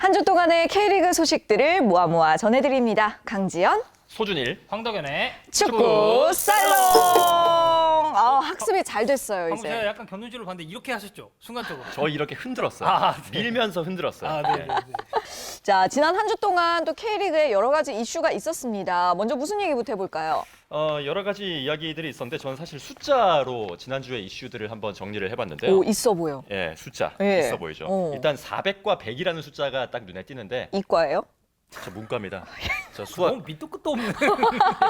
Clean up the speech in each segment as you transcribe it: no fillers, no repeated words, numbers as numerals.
한 주 동안의 K리그 소식들을 모아 전해드립니다. 강지연, 소준일, 황덕연의 축구 살롱. 학습이 잘 됐어요 방금 제가 이제. 약간 견눈질로 봤는데 이렇게 하셨죠? 순간적으로. 저 이렇게 흔들었어요. 네. 밀면서 흔들었어요. 아, 네. 자, 지난 한 주 동안 또 K리그에 여러 가지 이슈가 있었습니다. 먼저 무슨 얘기부터 해볼까요? 여러 가지 이야기들이 있었는데 저는 사실 숫자로 지난주에 이슈들을 한번 정리를 해봤는데요. 오, 있어 보여. 예, 숫자 예. 있어 보이죠. 일단 400과 100이라는 숫자가 딱 눈에 띄는데 이과예요? 저 문과입니다. 저 수학. 너무 밑도 끝도 없는.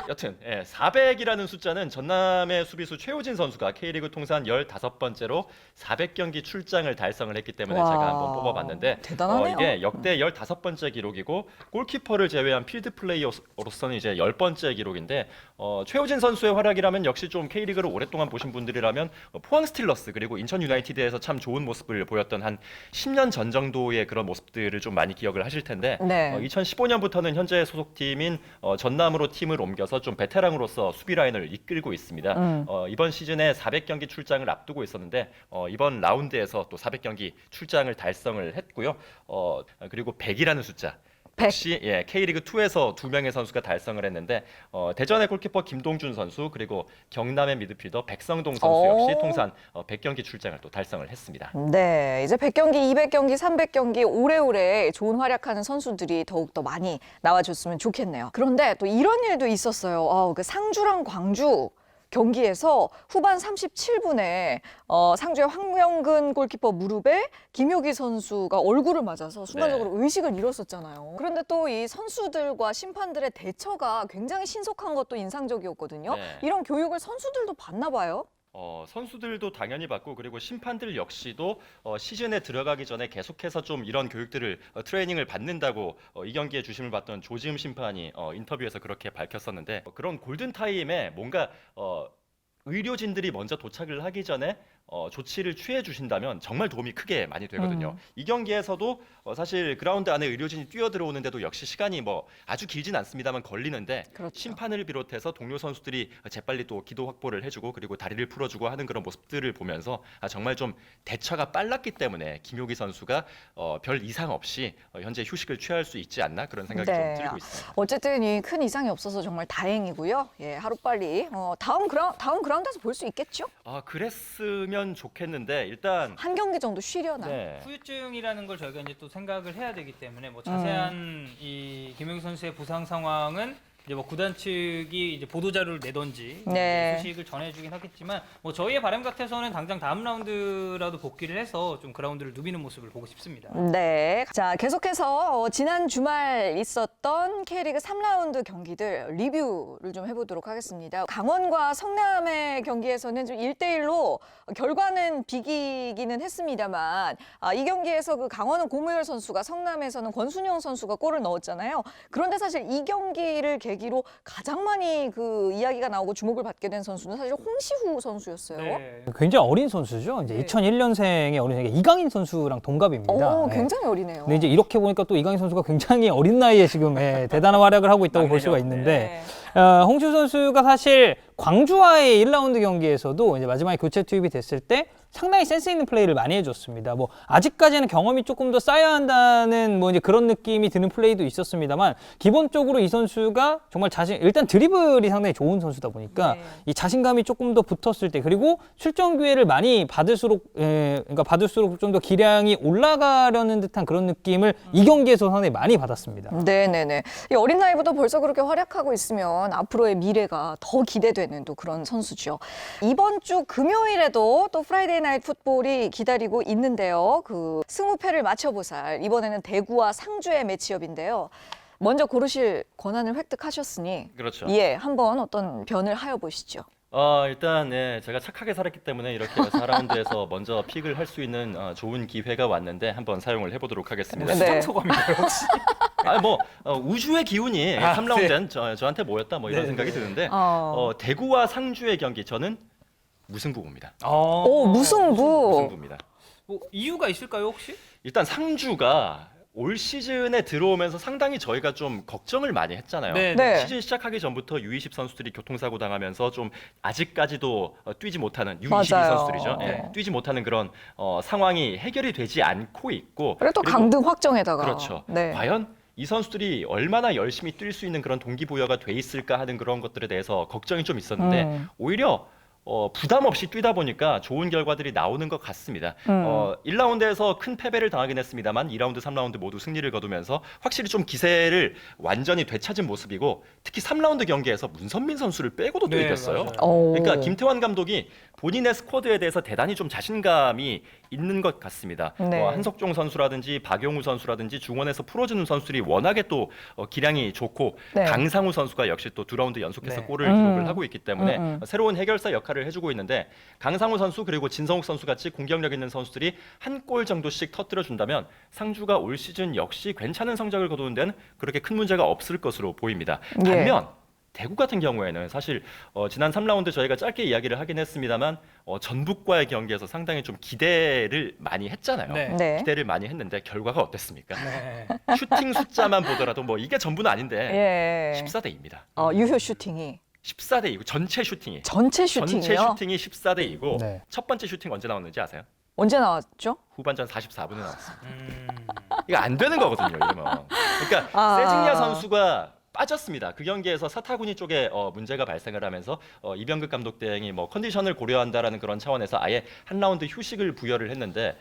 여튼 400이라는 숫자는 전남의 수비수 최호진 선수가 K리그 통산 15번째로 400경기 출장을 달성을 했기 때문에 와, 제가 한번 뽑아봤는데 대단하네요. 이게 역대 15번째 기록이고 골키퍼를 제외한 필드 플레이어로서는 이제 10번째 기록인데 최호진 선수의 활약이라면 역시 좀 K리그를 오랫동안 보신 분들이라면 포항 스틸러스 그리고 인천 유나이티드에서 참 좋은 모습을 보였던 한 10년 전 정도의 그런 모습들을 좀 많이 기억을 하실 텐데 네. 2015년부터는 현재 소속팀인 전남으로 팀을 옮겨서 좀 베테랑으로서 수비 라인을 이끌고 있습니다. 이번 시즌에 400경기 출장을 앞두고 있었는데 이번 라운드에서 또 400경기 출장을 달성을 했고요. 그리고 100이라는 숫자. 100. 역시 K리그 2에서 2명의 선수가 달성을 했는데 대전의 골키퍼 김동준 선수 그리고 경남의 미드필더 백성동 선수 역시 통산 100경기 출장을 또 달성을 했습니다. 네, 이제 100경기, 200경기, 300경기 오래오래 좋은 활약하는 선수들이 더욱더 많이 나와줬으면 좋겠네요. 그런데 또 이런 일도 있었어요. 그 상주랑 광주 경기에서 후반 37분에 상주의 황명근 골키퍼 무릎에 김효기 선수가 얼굴을 맞아서 순간적으로 의식을 잃었었잖아요. 그런데 또 이 선수들과 심판들의 대처가 굉장히 신속한 것도 인상적이었거든요. 네. 이런 교육을 선수들도 받나 봐요. 선수들도 당연히 받고 그리고 심판들 역시도 시즌에 들어가기 전에 계속해서 좀 이런 교육들을 트레이닝을 받는다고 이 경기에 주심을 받던 조지흠 심판이 인터뷰에서 그렇게 밝혔었는데 그런 골든 타임에 뭔가 의료진들이 먼저 도착을 하기 전에 조치를 취해 주신다면 정말 도움이 크게 많이 되거든요. 이 경기에서도 사실 그라운드 안에 의료진이 뛰어 들어오는데도 역시 시간이 뭐 아주 길진 않습니다만 걸리는데 그렇죠. 심판을 비롯해서 동료 선수들이 재빨리 또 기도 확보를 해주고 그리고 다리를 풀어주고 하는 그런 모습들을 보면서 정말 좀 대처가 빨랐기 때문에 김효기 선수가 별 이상 없이 현재 휴식을 취할 수 있지 않나 그런 생각이 좀 들고 있습니다. 어쨌든 이 큰 이상이 없어서 정말 다행이고요. 예, 하루빨리 다음 그라운드에서 볼 수 있겠죠? 그랬으면 좋겠는데 일단 한 경기 정도 쉬려나? 네. 후유증이라는 걸 저희가 이제 또 생각을 해야 되기 때문에 뭐 자세한 이 김효기 선수의 부상 상황은 이제 뭐 구단 측이 이제 보도 자료를 내던지 네. 소식을 전해주긴 하겠지만 뭐 저희의 바람 같아서는 당장 다음 라운드라도 복귀를 해서 좀 그라운드를 누비는 모습을 보고 싶습니다. 네. 자, 계속해서 지난 주말 있었던 K리그 3라운드 경기들 리뷰를 좀 해보도록 하겠습니다. 강원과 성남의 경기에서는 좀 1대1로 결과는 비기기는 했습니다만 이 경기에서 그 강원은 고무열 선수가 성남에서는 권순영 선수가 골을 넣었잖아요. 그런데 사실 이 경기를 계기로 가장 많이 그 이야기가 나오고 주목을 받게 된 선수는 사실 홍시후 선수였어요. 네. 굉장히 어린 선수죠. 이제 네. 2001년생의 어린 이강인 선수랑 동갑입니다. 네. 굉장히 어리네요. 근데 이제 이렇게 보니까 또 이강인 선수가 굉장히 어린 나이에 지금 대단한 활약을 하고 있다고 볼 수가 있는데 홍시후 선수가 사실 광주와의 1라운드 경기에서도 이제 마지막에 교체 투입이 됐을 때 상당히 센스 있는 플레이를 많이 해줬습니다. 뭐 아직까지는 경험이 조금 더 쌓여야 한다는 뭐 이제 그런 느낌이 드는 플레이도 있었습니다만 기본적으로 이 선수가 정말 일단 드리블이 상당히 좋은 선수다 보니까 이 자신감이 조금 더 붙었을 때 그리고 출전 기회를 많이 받을수록 좀 더 기량이 올라가려는 듯한 그런 느낌을 이 경기에서 상당히 많이 받았습니다. 네네네. 이 어린 나이부터 벌써 그렇게 활약하고 있으면 앞으로의 미래가 더 기대되는 또 그런 선수죠. 이번 주 금요일에도 또 프라이데이 나이트 풋볼이 기다리고 있는데요. 그 승우패를 맞춰보살 이번에는 대구와 상주의 매치업인데요. 먼저 고르실 권한을 획득하셨으니 그렇죠. 예, 한번 어떤 변을 하여 보시죠. 일단 제가 착하게 살았기 때문에 이렇게 4라운드에서 먼저 픽을 할 수 있는 좋은 기회가 왔는데 한번 사용을 해보도록 하겠습니다. 네. 수정 소감인가요 혹시? 우주의 기운이 3라운드엔 저한테 모였다 뭐 이런 네, 생각이 네. 드는데 대구와 상주의 경기 저는 무승부 봅니다. 오, 무승부. 무승부입니다. 뭐 이유가 있을까요 혹시? 일단 상주가 올 시즌에 들어오면서 상당히 저희가 좀 걱정을 많이 했잖아요. 네. 네. 시즌 시작하기 전부터 U20 선수들이 교통사고 당하면서 좀 아직까지도 뛰지 못하는 U22 맞아요. 선수들이죠. 네. 뛰지 못하는 그런 상황이 해결이 되지 않고 있고 그리고 또 강등 확정에다가. 그렇죠. 네. 과연 이 선수들이 얼마나 열심히 뛸 수 있는 그런 동기부여가 돼 있을까 하는 그런 것들에 대해서 걱정이 좀 있었는데 오히려 부담 없이 뛰다 보니까 좋은 결과들이 나오는 것 같습니다. 1라운드에서 큰 패배를 당하긴 했습니다만 2라운드, 3라운드 모두 승리를 거두면서 확실히 좀 기세를 완전히 되찾은 모습이고 특히 3라운드 경기에서 문선민 선수를 빼고도 또 네, 이겼어요. 맞아요. 오. 그러니까 김태환 감독이 본인의 스쿼드에 대해서 대단히 좀 자신감이 있는 것 같습니다. 네. 한석종 선수라든지 박용우 선수라든지 중원에서 풀어주는 선수들이 워낙에 또 기량이 좋고 네. 강상우 선수가 역시 또 두 라운드 연속해서 네. 골을 기록을 하고 있기 때문에 새로운 해결사 역할을 해주고 있는데 강상우 선수 그리고 진성욱 선수 같이 공격력 있는 선수들이 한 골 정도씩 터뜨려 준다면 상주가 올 시즌 역시 괜찮은 성적을 거두는 데는 그렇게 큰 문제가 없을 것으로 보입니다. 예. 반면 대구 같은 경우에는 사실 지난 3라운드 저희가 짧게 이야기를 하긴 했습니다만 전북과의 경기에서 상당히 좀 기대를 많이 했잖아요. 네. 네. 기대를 많이 했는데 결과가 어땠습니까? 네. 슈팅 숫자만 보더라도 뭐 이게 전부는 아닌데 예. 14대 2입니다. 유효 슈팅이 14대 2고 전체 슈팅이 전체 슈팅이요? 전체 슈팅이 14대 2고 네. 첫 번째 슈팅 언제 나왔는지 아세요? 언제 나왔죠? 후반전 44분에 나왔습니다. 음. 이거 안 되는 거거든요, 이러면. 그러니까 아. 세징야 선수가 빠졌습니다. 그 경기에서 사타구니 쪽에 문제가 발생을 하면서 이병극 감독 대행이 뭐 컨디션을 고려한다라는 그런 차원에서 아예 한 라운드 휴식을 부여를 했는데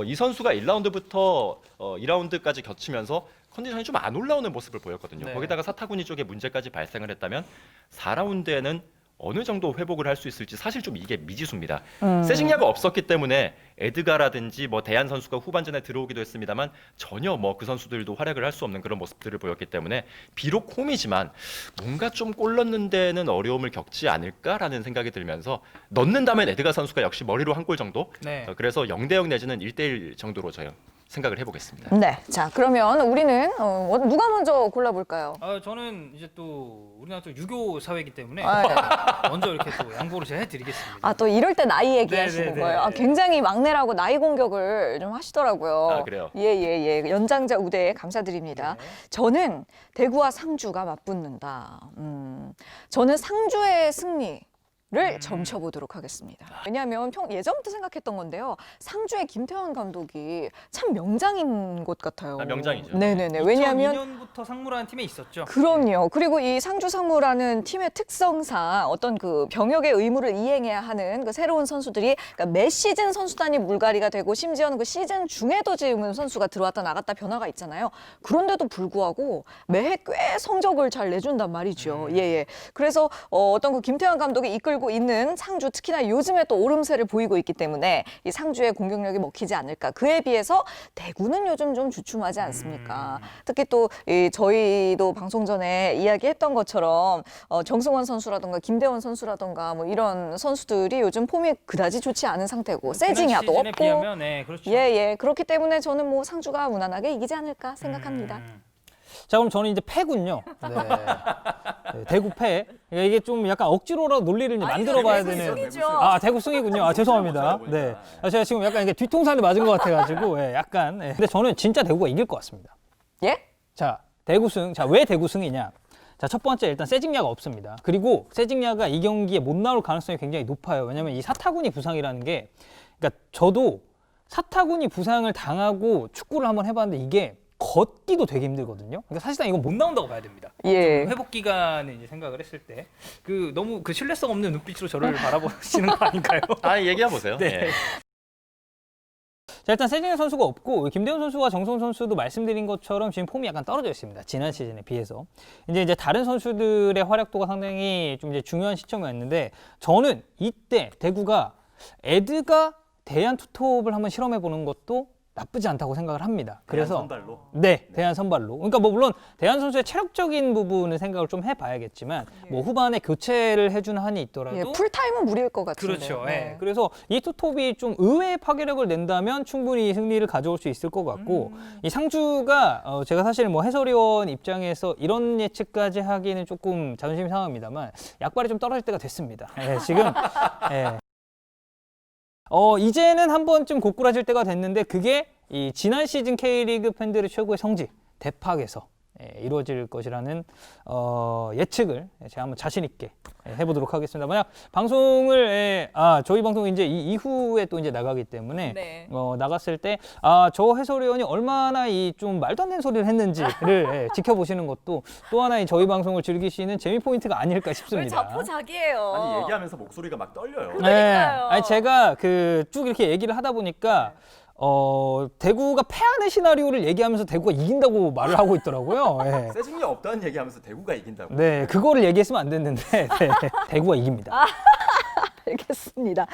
이 선수가 1라운드부터 2라운드까지 겹치면서 컨디션이 좀 안 올라오는 모습을 보였거든요. 네. 거기다가 사타구니 쪽에 문제까지 발생을 했다면 4라운드에는 어느 정도 회복을 할 수 있을지 사실 좀 이게 미지수입니다. 세징야가 없었기 때문에 에드가라든지 뭐 대한 선수가 후반전에 들어오기도 했습니다만 전혀 뭐 그 선수들도 활약을 할 수 없는 그런 모습들을 보였기 때문에 비록 홈이지만 뭔가 좀 골 넣는 데는 어려움을 겪지 않을까라는 생각이 들면서 넣는다면 에드가 선수가 역시 머리로 한 골 정도. 네. 그래서 0대0 내지는 1대1 정도로 저희 생각을 해보겠습니다. 네. 자, 그러면 우리는 누가 먼저 골라볼까요? 저는 이제 또 우리나라 또 유교 사회이기 때문에 아, 먼저 이렇게 또 양보를 제가 해드리겠습니다. 아, 또 이럴 때 나이 얘기하시는 네. 거예요. 굉장히 막내라고 나이 공격을 좀 하시더라고요. 아, 그래요? 예. 연장자 우대 감사드립니다. 네. 저는 대구와 상주가 맞붙는다. 저는 상주의 승리를 점쳐보도록 하겠습니다. 왜냐하면 예전부터 생각했던 건데요. 상주의 김태환 감독이 참 명장인 것 같아요. 아, 명장이죠. 네네네. 왜냐하면 2002년부터 상무라는 팀에 있었죠. 그럼요. 그리고 이 상주 상무라는 팀의 특성상 어떤 그 병역의 의무를 이행해야 하는 그 새로운 선수들이 그러니까 매 시즌 선수단이 물갈이가 되고 심지어는 그 시즌 중에도 지금 선수가 들어왔다 나갔다 변화가 있잖아요. 그런데도 불구하고 매해 꽤 성적을 잘 내준단 말이죠. 예. 그래서 어떤 그 김태환 감독이 이끌고 있는 상주 특히나 요즘에 또 오름세를 보이고 있기 때문에 이 상주의 공격력이 먹히지 않을까. 그에 비해서 대구는 요즘 좀 주춤하지 않습니까? 특히 또 저희도 방송 전에 이야기했던 것처럼 정승원 선수라든가 김대원 선수라든가 뭐 이런 선수들이 요즘 폼이 그다지 좋지 않은 상태고 세징야도 시즌에 없고 비하면 네, 그렇죠. 예. 그렇기 때문에 저는 뭐 상주가 무난하게 이기지 않을까 생각합니다. 자, 그럼 저는 이제 패군요. 네, 대구 패. 그러니까 이게 좀 약간 억지로라도 논리를 이제 만들어봐야 대구 되는. 승이죠. 아, 대구 승이군요. 아, 죄송합니다. 네, 제가 지금 약간 이게 뒤통수한테 맞은 것 같아가지고, 약간. 근데 저는 진짜 대구가 이길 것 같습니다. 예? 자, 대구 승. 자, 왜 대구 승이냐? 자, 첫 번째 일단 세징야가 없습니다. 그리고 세징야가 이 경기에 못 나올 가능성이 굉장히 높아요. 왜냐면 이 사타구니 부상이라는 게, 그러니까 저도 사타구니 부상을 당하고 축구를 한번 해봤는데 이게 걷기도 되게 힘들거든요. 그러니까 사실상 이건 못 나온다고 봐야 됩니다. 예. 회복 기간을 이제 생각을 했을 때 너무 그 신뢰성 없는 눈빛으로 저를 바라보시는 거 아닌가요? 아, 얘기해 보세요. 네. 예. 자, 일단 세징야 선수가 없고 김대훈 선수와 정성 선수도 말씀드린 것처럼 지금 폼이 약간 떨어져 있습니다. 지난 시즌에 비해서. 이제 다른 선수들의 활약도가 상당히 좀 이제 중요한 시점이었는데 저는 이때 대구가 에드가 대한 투톱을 한번 실험해 보는 것도 나쁘지 않다고 생각을 합니다. 그래서 선발로. 네, 대한 선발로. 그러니까 뭐 물론 대한 선수의 체력적인 부분을 생각을 좀 해봐야겠지만 뭐 후반에 교체를 해주는 한이 있더라도 예, 풀타임은 무리일 것 같은데. 그렇죠. 네. 그래서 이 투톱이 좀 의외의 파괴력을 낸다면 충분히 승리를 가져올 수 있을 것 같고 이 상주가 제가 사실 뭐 해설위원 입장에서 이런 예측까지 하기는 조금 자존심이 상합니다만 약발이 좀 떨어질 때가 됐습니다. 지금 이제는 한 번쯤 고꾸라질 때가 됐는데 그게 이 지난 시즌 K리그 팬들의 최고의 성지 대팍에서 이루어질 것이라는 예측을 제가 한번 자신 있게 해보도록 하겠습니다. 만약 방송을 저희 방송이 이제 이 이후에 또 이제 나가기 때문에 네. 나갔을 때 저 해설위원이 얼마나 이 좀 말도 안 되는 소리를 했는지를 지켜보시는 것도 또 하나의 저희 방송을 즐기시는 재미 포인트가 아닐까 왜 싶습니다. 자포자기예요? 아니 얘기하면서 목소리가 막 떨려요. 그러니까요. 아니 제가 쭉 이렇게 얘기를 하다 보니까 대구가 패하는 시나리오를 얘기하면서 대구가 이긴다고 말을 하고 있더라고요. 예. 세징이 없다는 얘기하면서 대구가 이긴다고. 네, 그거를 얘기했으면 안 됐는데 네, 대구가 이깁니다. 알겠습니다.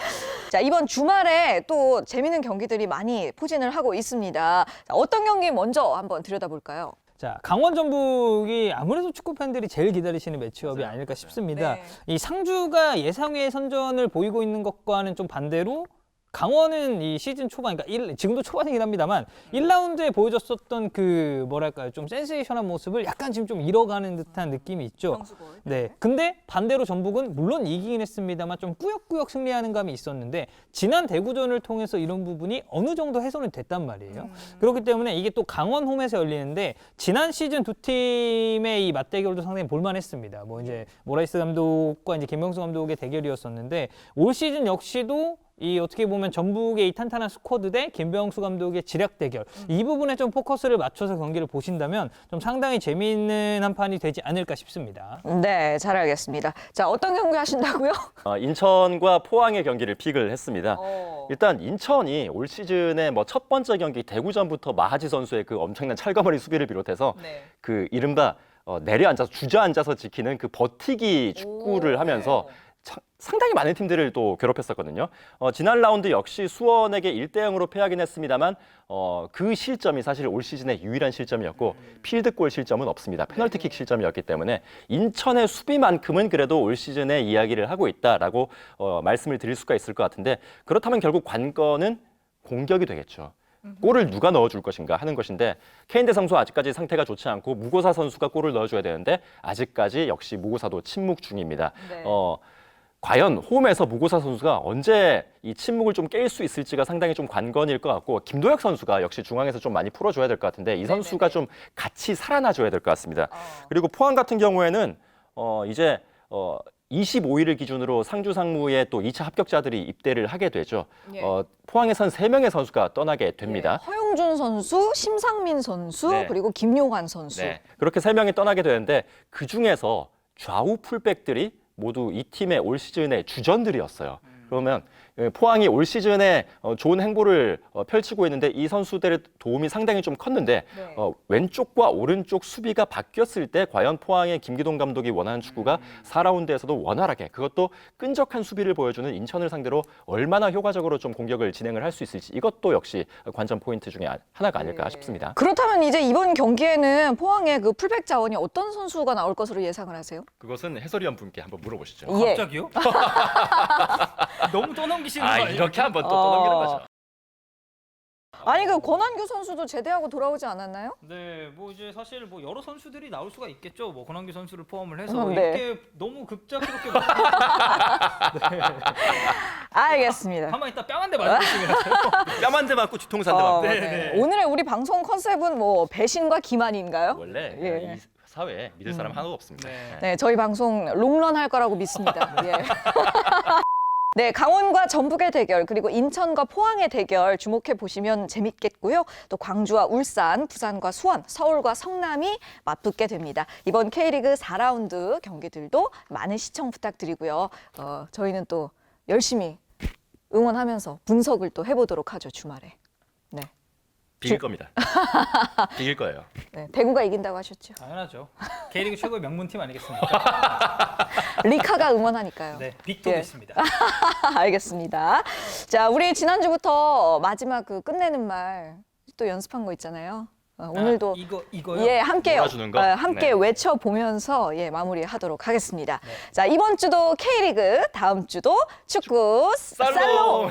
자, 이번 주말에 또 재밌는 경기들이 많이 포진을 하고 있습니다. 자, 어떤 경기 먼저 한번 들여다볼까요? 자, 강원 전북이 아무래도 축구 팬들이 제일 기다리시는 매치업이 맞아요. 아닐까 싶습니다. 네. 이 상주가 예상외의 선전을 보이고 있는 것과는 좀 반대로 강원은 이 시즌 초반, 그러니까 지금도 초반이긴 합니다만 1라운드에 보여줬었던 그 뭐랄까요, 좀 센세이션한 모습을 약간 지금 좀 잃어가는 듯한 느낌이 있죠. 네. 근데 반대로 전북은 물론 이기긴 했습니다만 좀 꾸역꾸역 승리하는 감이 있었는데 지난 대구전을 통해서 이런 부분이 어느 정도 해소는 됐단 말이에요. 그렇기 때문에 이게 또 강원 홈에서 열리는데 지난 시즌 두 팀의 이 맞대결도 상당히 볼만했습니다. 뭐 이제 모라이스 감독과 이제 김명수 감독의 대결이었었는데 올 시즌 역시도 이 어떻게 보면 전북의 이 탄탄한 스쿼드 대 김병수 감독의 지략 대결 이 부분에 좀 포커스를 맞춰서 경기를 보신다면 좀 상당히 재미있는 한 판이 되지 않을까 싶습니다. 네, 잘 알겠습니다. 자, 어떤 경기 하신다고요? 인천과 포항의 경기를 픽을 했습니다. 어. 일단 인천이 올 시즌에 뭐 첫 번째 경기 대구전부터 마하지 선수의 그 엄청난 찰가머리 수비를 비롯해서 네. 그 이른바 내려앉아서 주저앉아서 지키는 그 버티기 축구를 오. 하면서 상당히 많은 팀들을 또 괴롭혔었거든요. 지난 라운드 역시 수원에게 1대0으로 패하긴 했습니다만 그 실점이 사실 올 시즌의 유일한 실점이었고 필드골 실점은 없습니다. 페널티킥 실점이었기 때문에 인천의 수비만큼은 그래도 올 시즌에 이야기를 하고 있다라고 말씀을 드릴 수가 있을 것 같은데 그렇다면 결국 관건은 공격이 되겠죠. 골을 누가 넣어줄 것인가 하는 것인데 케인대 선수 아직까지 상태가 좋지 않고 무고사 선수가 골을 넣어줘야 되는데 아직까지 역시 무고사도 침묵 중입니다. 네. 과연 홈에서 무고사 선수가 언제 이 침묵을 좀 깰 수 있을지가 상당히 좀 관건일 것 같고 김도혁 선수가 역시 중앙에서 좀 많이 풀어줘야 될 것 같은데 이 선수가 좀 같이 살아나줘야 될 것 같습니다. 그리고 포항 같은 경우에는 이제 25일을 기준으로 상주 상무에 또 2차 합격자들이 입대를 하게 되죠. 예. 포항에선 3명의 선수가 떠나게 됩니다. 예, 허용준 선수, 심상민 선수, 네. 그리고 김용환 선수. 네, 그렇게 3명이 떠나게 되는데 그 중에서 좌우 풀백들이 모두 이 팀의 올 시즌의 주전들이었어요. 그러면 포항이 올 시즌에 좋은 행보를 펼치고 있는데 이 선수들의 도움이 상당히 좀 컸는데 네. 왼쪽과 오른쪽 수비가 바뀌었을 때 과연 포항의 김기동 감독이 원하는 축구가 4라운드에서도 원활하게 그것도 끈적한 수비를 보여주는 인천을 상대로 얼마나 효과적으로 좀 공격을 진행을 할 수 있을지 이것도 역시 관전 포인트 중에 하나가 아닐까 싶습니다. 그렇다면 이제 이번 경기에는 포항의 그 풀백 자원이 어떤 선수가 나올 것으로 예상을 하세요? 그것은 해설위원 분께 한번 물어보시죠. 예. 갑자기요? 너무 떠넘기시는 거 아니에요? 이렇게 한번 또 떠넘기는 거죠. 아니 그 권한규 선수도 제대하고 돌아오지 않았나요? 네, 뭐 이제 사실 뭐 여러 선수들이 나올 수가 있겠죠. 뭐 권한규 선수를 포함을 해서 네. 이렇게 너무 급작스럽게 알겠습니다. 가만히 있다 뺨 한 대 맞을 것이라서요. 뺨 한 대 맞고 뒤통수 한 대 맞고. 네, 네. 네. 오늘의 우리 방송 컨셉은 뭐 배신과 기만인가요? 원래 예. 이 사회에 믿을 사람 하나도 없습니다. 네. 네, 저희 방송 롱런 할 거라고 믿습니다. 예. 네, 강원과 전북의 대결 그리고 인천과 포항의 대결 주목해 보시면 재밌겠고요. 또 광주와 울산, 부산과 수원, 서울과 성남이 맞붙게 됩니다. 이번 K리그 4라운드 경기들도 많은 시청 부탁드리고요. 저희는 또 열심히 응원하면서 분석을 또 해보도록 하죠, 주말에. 네, 비길 겁니다. 비길 거예요. 네, 대구가 이긴다고 하셨죠. 당연하죠. K리그 최고의 명문팀 아니겠습니까? 리카가 응원하니까요. 네, 빅도 예. 있습니다. 알겠습니다. 자, 우리 지난주부터 마지막 그 끝내는 말 또 연습한 거 있잖아요. 오늘도 이거요? 예, 함께 몰아주는 거? 함께 네. 외쳐보면서 예, 마무리하도록 하겠습니다. 자, 이번 주도 K리그, 다음 주도 축구 살롱! 살롱.